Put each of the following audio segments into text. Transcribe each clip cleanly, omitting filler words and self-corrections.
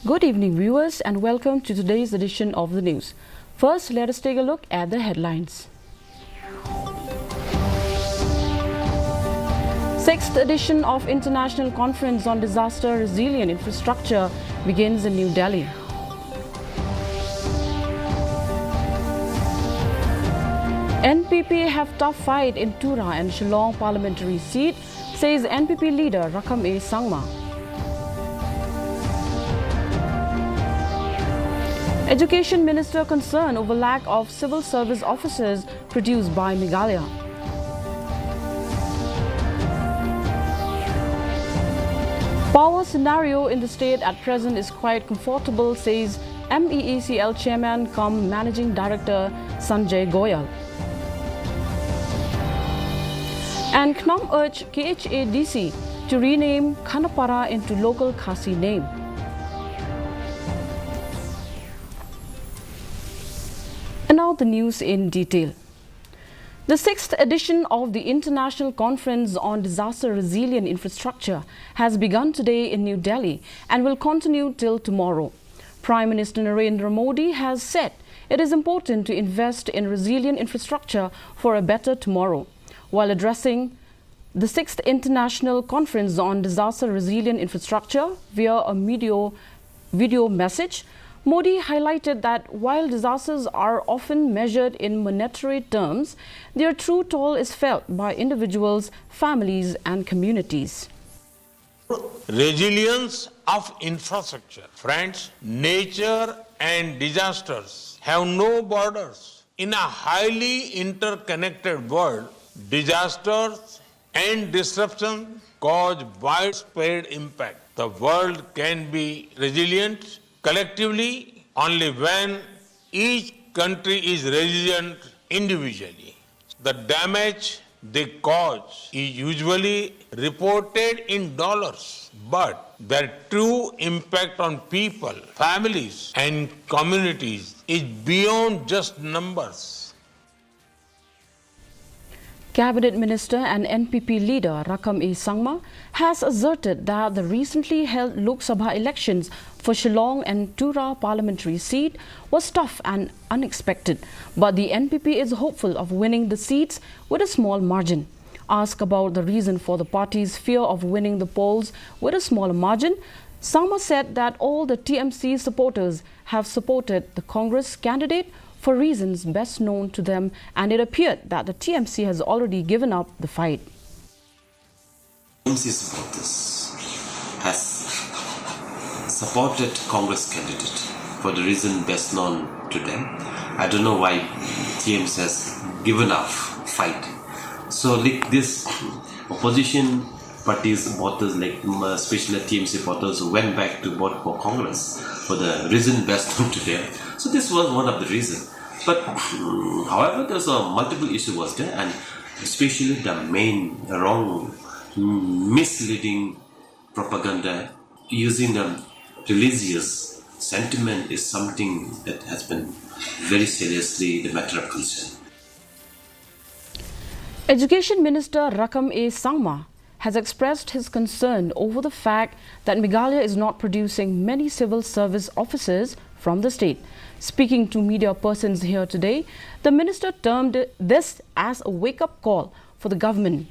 Good evening, viewers, and welcome to today's edition of the news. First, let us take a look at the headlines. Sixth edition of International Conference on Disaster Resilient Infrastructure begins in New Delhi. NPP have tough fight in Tura and Shillong parliamentary seat, says NPP leader Rakam A. Sangma. Education Minister concerned over lack of civil service officers produced by Meghalaya. Power scenario in the state at present is quite comfortable, says MEECL Chairman cum Managing Director Sanjay Goyal. And KNOM urged KHADC to rename Khanapara into local Khasi name. And now the news in detail. The sixth edition of the International Conference on Disaster Resilient Infrastructure has begun today in New Delhi and will continue till tomorrow. Prime Minister Narendra Modi has said it is important to invest in resilient infrastructure for a better tomorrow. While addressing the sixth International Conference on Disaster Resilient Infrastructure via a video message, Modi highlighted that while disasters are often measured in monetary terms, their true toll is felt by individuals, families and communities. Resilience of infrastructure. Friends, nature and disasters have no borders. In a highly interconnected world, disasters and disruption cause widespread impact. The world can be resilient collectively only when each country is resilient individually. The damage they cause is usually reported in dollars, but their true impact on people, families and communities is beyond just numbers. Cabinet Minister and NPP leader Rakam A. Sangma has asserted that the recently held Lok Sabha elections for Shillong and Tura parliamentary seat was tough and unexpected, but the NPP is hopeful of winning the seats with a small margin. Asked about the reason for the party's fear of winning the polls with a smaller margin, Sangma said that all the TMC supporters have supported the Congress candidate for reasons best known to them, and it appeared that the TMC has already given up the fight. TMC supporters has supported Congress candidate for the reason best known to them. I don't know why TMC has given up fight. So like this opposition parties supporters, like especially TMC supporters, who went back to vote for Congress for the reason best known to them. So this was one of the reasons. But however, there's a multiple issue was there, and especially the main wrong, misleading propaganda using the religious sentiment is something that has been very seriously the matter of concern. Education Minister Rakam A. Sangma has expressed his concern over the fact that Meghalaya is not producing many civil service officers from the state. Speaking to media persons here today, the minister termed this as a wake-up call for the government,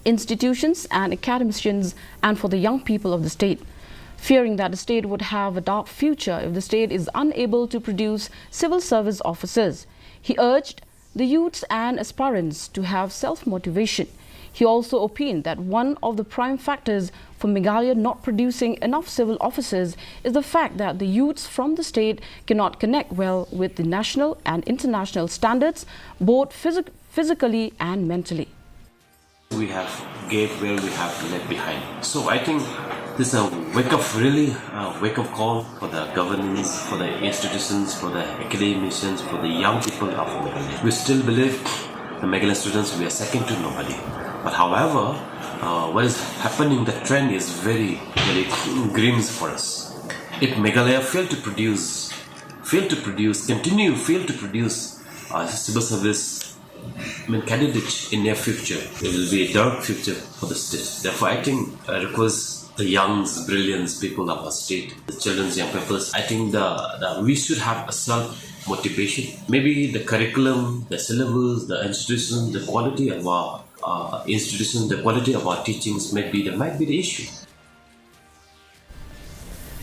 institutions and academicians and for the young people of the state, fearing that the state would have a dark future if the state is unable to produce civil service officers. He urged the youths and aspirants to have self-motivation. He also opined that one of the prime factors for Meghalaya not producing enough civil officers is the fact that the youths from the state cannot connect well with the national and international standards, both physically and mentally. We have gave where we have left behind. So I think this is a wake-up call for the governance, for the institutions, for the academicians, for the young people of Meghalaya. We still believe the Meghalaya students, we are second to nobody. But however, what is happening, the trend is very, very grim for us. If Meghalaya fail to produce civil service candidates in near future, it will be a dark future for the state. Therefore, I think I request the young's brilliance people of our state, the children's young peoples. I think we should have a self-motivation. Maybe the curriculum, the syllabus, the institution, the quality of our institution, the quality of our teachings might be the issue.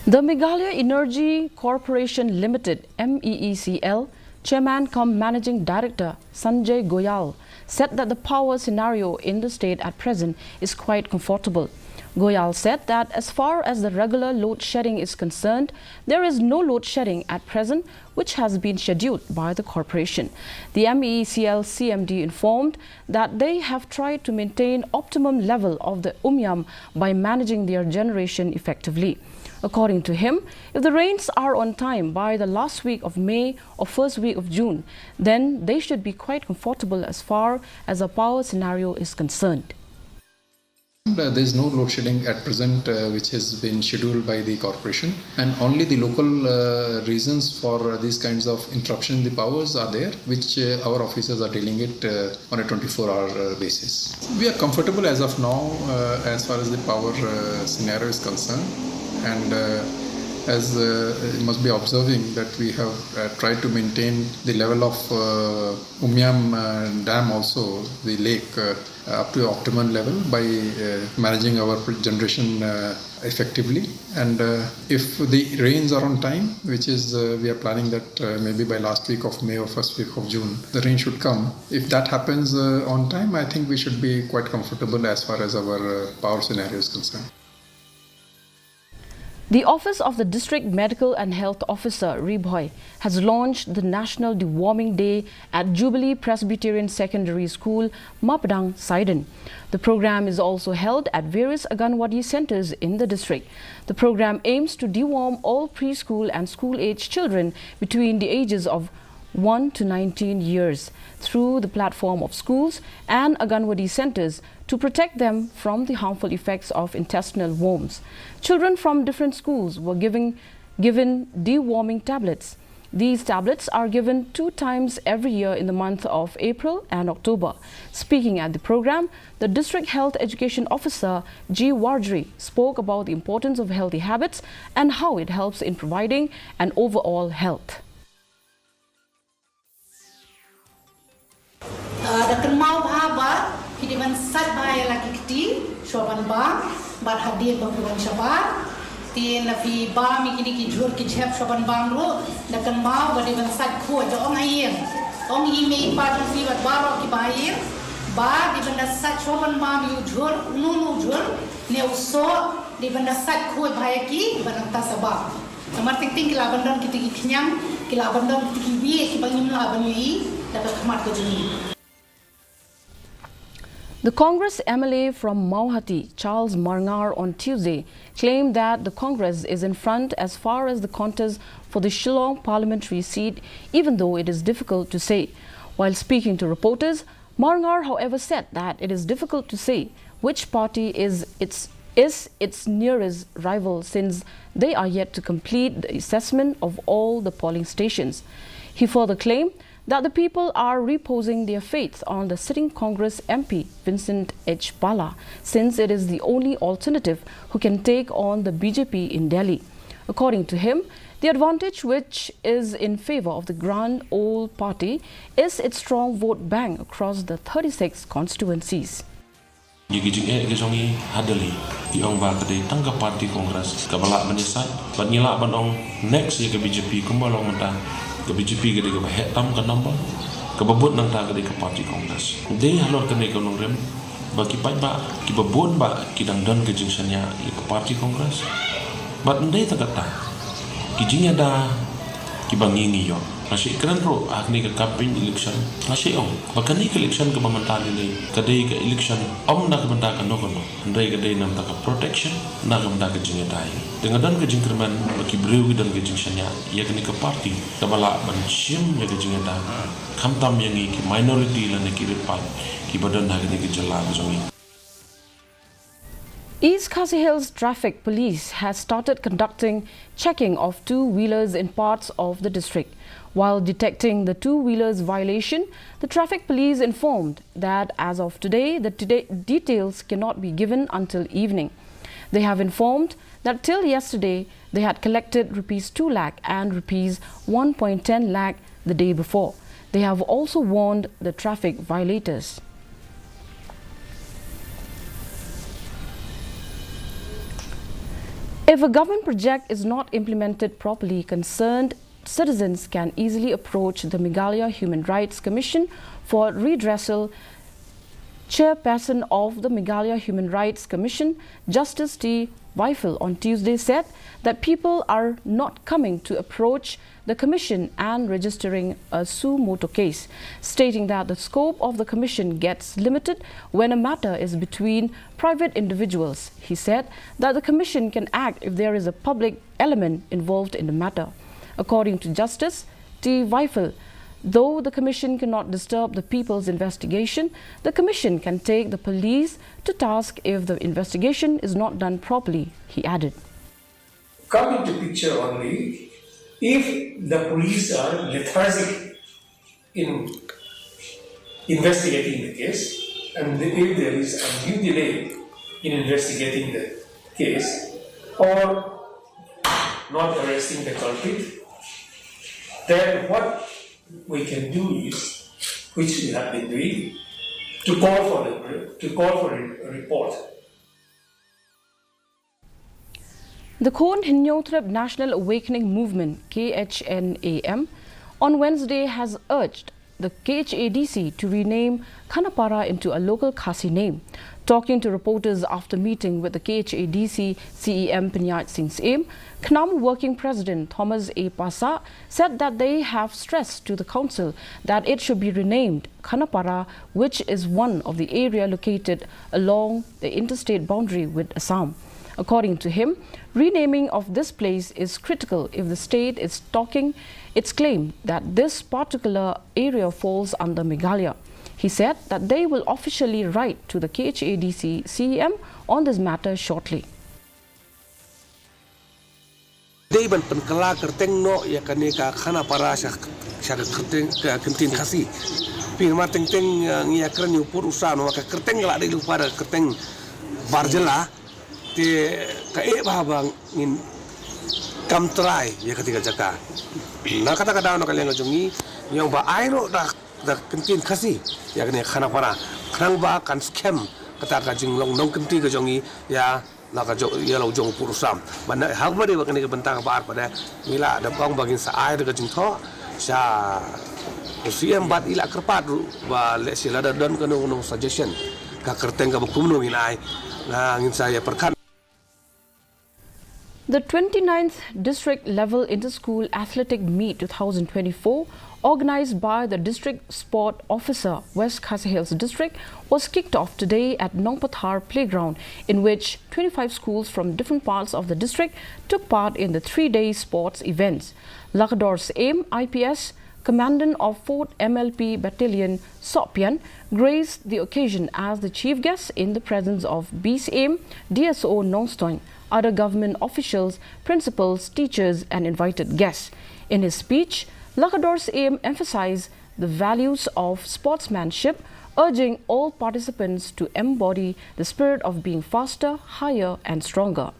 The Meghalaya Energy Corporation Limited (MEECL) Chairman cum Managing Director Sanjay Goyal said that the power scenario in the state at present is quite comfortable. Goyal said that as far as the regular load shedding is concerned, there is no load shedding at present, which has been scheduled by the corporation. The MEECL CMD informed that they have tried to maintain optimum level of the umyam by managing their generation effectively. According to him, if the rains are on time by the last week of May or first week of June, then they should be quite comfortable as far as the power scenario is concerned. There is no load shedding at present which has been scheduled by the corporation, and only the local reasons for these kinds of interruption in the powers are there, which our officers are dealing it on a 24-hour basis. We are comfortable as of now as far as the power scenario is concerned, and as you must be observing that we have tried to maintain the level of Umyam Dam also, the lake, up to optimum level by managing our generation effectively. And if the rains are on time, which is we are planning that maybe by last week of May or first week of June, the rain should come. If that happens on time, I think we should be quite comfortable as far as our power scenario is concerned. The Office of the District Medical and Health Officer, Ribhoy, has launched the National Deworming Day at Jubilee Presbyterian Secondary School, Mapadang, Sidon. The program is also held at various Anganwadi centers in the district. The program aims to deworm all preschool and school-age children between the ages of 1 to 19 years through the platform of schools and Anganwadi centers to protect them from the harmful effects of intestinal worms. Children from different schools were given deworming tablets. These tablets are given 2 times every year in the month of April and October. Speaking at the program, the District Health Education Officer G. Wardry spoke about the importance of healthy habits and how it helps in providing an overall health. Dakan mau bahaba hidupan sat bahaya lagi kiti shoban ba bar hadir bangkuran shabar tin nafi ba mikini ki jur ki jhep shoban bang lo dakan mau badiban sat khu jo ong ayen ong ime pa fi bat baro ki bair ba di banda sat shoban bang yu jur nu jur ne uso di banda sat khu bahaya ki banam ta sabab kamar ting ting kila bandan kiti ki knyam kila bandan kiti ki bi ki bangim la banyi dapat khamat ko jini. The Congress MLA from Mauhati, Charles Marngar, on Tuesday claimed that the Congress is in front as far as the contest for the Shillong parliamentary seat, even though it is difficult to say. While speaking to reporters, Marngar, however, said that it is difficult to say which party is its nearest rival, since they are yet to complete the assessment of all the polling stations. He further claimed that the people are reposing their faith on the sitting Congress MP, Vincent H. Bala, since it is the only alternative who can take on the BJP in Delhi. According to him, the advantage which is in favor of the Grand Old Party is its strong vote bank across the 36 constituencies. Hadali iong ba kadai tangga parti kongres kabala menyesat bat nyela ban ong next ye ke BJP kumbalong menta ke BJP ke de hetam ke number ke babut nang ta ke de parti kongres dei halor ke ne ke nong rem bagi pai ba ki babun ba ki dang dan ke jingsanya ye ke parti kongres bat ndai ta kata ki jingnya da ki bangingi yo Nasi keren ro agni ke campaign election nasi ong bakani ke election ke pemerintahan ini kadai ke election nak kemendakan no kono andai kadai nam tak protection nak kemendakan jingnya dai dengan dan ke jingkerman bagi brewi dan ke jingsanya ia kini ke parti kabala ban sim ya ke jingnya dai kam tam yang ki minority lan ki repat ki badan dah kini ke jela jongi. East Khasi Hills Traffic Police has started conducting checking of two-wheelers in parts of the district. While detecting the two-wheelers violation, the Traffic Police informed that as of today, the details cannot be given until evening. They have informed that till yesterday they had collected rupees 2 lakh and rupees 1.10 lakh the day before. They have also warned the traffic violators. If a government project is not implemented properly, concerned citizens can easily approach the Meghalaya Human Rights Commission for redressal. Chairperson of the Meghalaya Human Rights Commission, Justice T. Weifel, on Tuesday said that people are not coming to approach the Commission and registering a suo motu case, stating that the scope of the Commission gets limited when a matter is between private individuals. He said that the Commission can act if there is a public element involved in the matter. According to Justice T. Weifel, though the Commission cannot disturb the people's investigation, the Commission can take the police to task if the investigation is not done properly, he added. Come into picture only if the police are lethargic in investigating the case, and if there is a due delay in investigating the case or not arresting the culprit, then what we can do is, which we have been doing, to call for a report. The Khon Hinyotrep National Awakening Movement (KHNAM) on Wednesday has urged the KHADC to rename Khanapara into a local Khasi name. Talking to reporters after meeting with the KHADC CEM Pinyat Singh Saim, KNAM Working President Thomas A. Pasa said that they have stressed to the council that it should be renamed Khanapara, which is one of the area located along the interstate boundary with Assam. According to him, renaming of this place is critical if the state is stalking its claim that this particular area falls under Meghalaya. He said that they will officially write to the KHADC CEM on this matter shortly. Deiban penkala kerteng no ya kaneka Khanapara syak kentin khasi. Pirma teng ngia kren yu pur usa no maka kerteng la dei lupa kerteng barjela te ka bang in kam try ya ketika jaka. Na kata-kata no kalian ngajongi yang ba ai no da kentin khasi ya kene Khanapara. Khnang ba kan scam kata ka jing long nong kentin ka jongi ya naka ya lo jong purusam mana hak ba de ba kene bentang ba pada mila da bang bagin sa ai da jing tho sa CM bat ila kerpat ba le sila da don kono no suggestion ka kerteng ka bukum no ai na ngin saya perkan. The 29th District Level Inter-School Athletic Meet 2024, organized by the District Sport Officer, West Khasi Hills District, was kicked off today at Nongpathar Playground, in which 25 schools from different parts of the district took part in the 3-day sports events. Lakador's Aim IPS, Commandant of 4th MLP Battalion Sopyan, graced the occasion as the chief guest in the presence of BS Aim, DSO Nongstoin, other government officials, principals, teachers and invited guests. In his speech, Lakador's Aim emphasized the values of sportsmanship, urging all participants to embody the spirit of being faster, higher and stronger.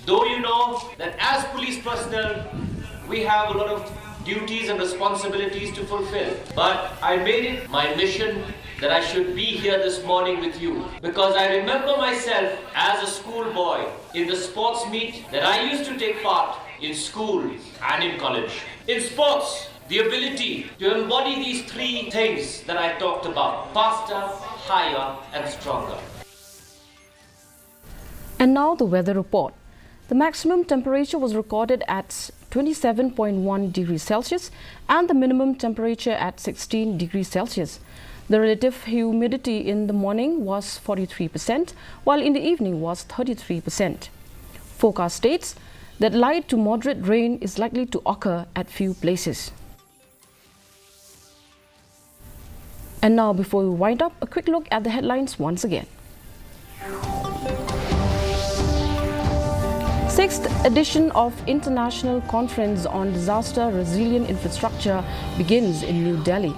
Though you know that as police personnel, we have a lot of duties and responsibilities to fulfill, but I made it my mission that I should be here this morning with you, because I remember myself as a schoolboy in the sports meet that I used to take part in school and in college. In sports, the ability to embody these 3 things that I talked about: faster, higher and stronger. And now the weather report. The maximum temperature was recorded at 27.1 degrees Celsius and the minimum temperature at 16 degrees Celsius. The relative humidity in the morning was 43%, while in the evening was 33%. Forecast states that light to moderate rain is likely to occur at few places. And now, before we wind up, a quick look at the headlines once again. 6th edition of International Conference on Disaster Resilient Infrastructure begins in New Delhi.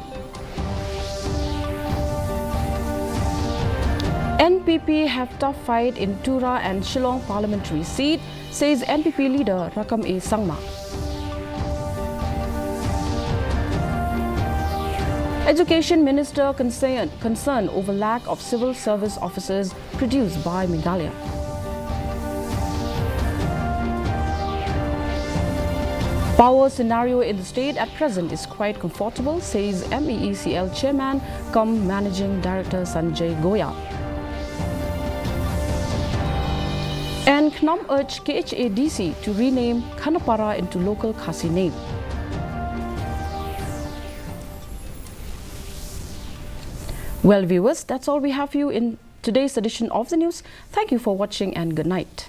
End NPP have tough fight in Tura and Shillong parliamentary seat, says NPP leader Rakam A. Sangma. Education Minister concerned over lack of civil service officers produced by Meghalaya. Power scenario in the state at present is quite comfortable, says MEECL Chairman cum Managing Director Sanjay Goya. And Knom urged KHADC to rename Khanapara into local Khasi name. Well, viewers, that's all we have for you in today's edition of the news. Thank you for watching and good night.